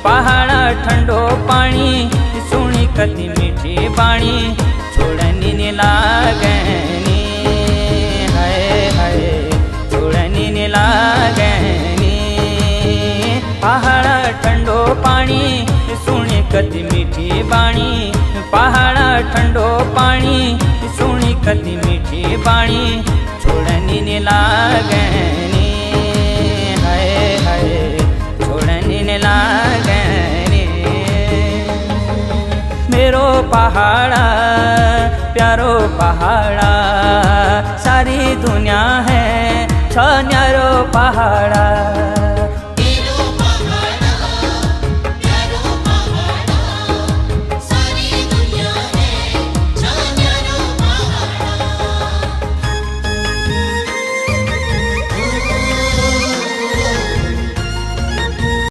पहाड़ा ठंडो पानी सुनी कति मीठी बाणी छोड़नी ने लागनी हाय हाय छोड़नी ने लागनी पहाड़ा ठंडो पानी सुनी कति मीठी बाणी पहाड़ा ठंडो पानी सुनी कति मीठी बाणी छोड़नी ने लागनी हाय हाय छोड़नी ने लागनी मेरो पहाड़ा प्यारो पहाड़ा सारी दुनिया है छ न्यारो पहाड़ा।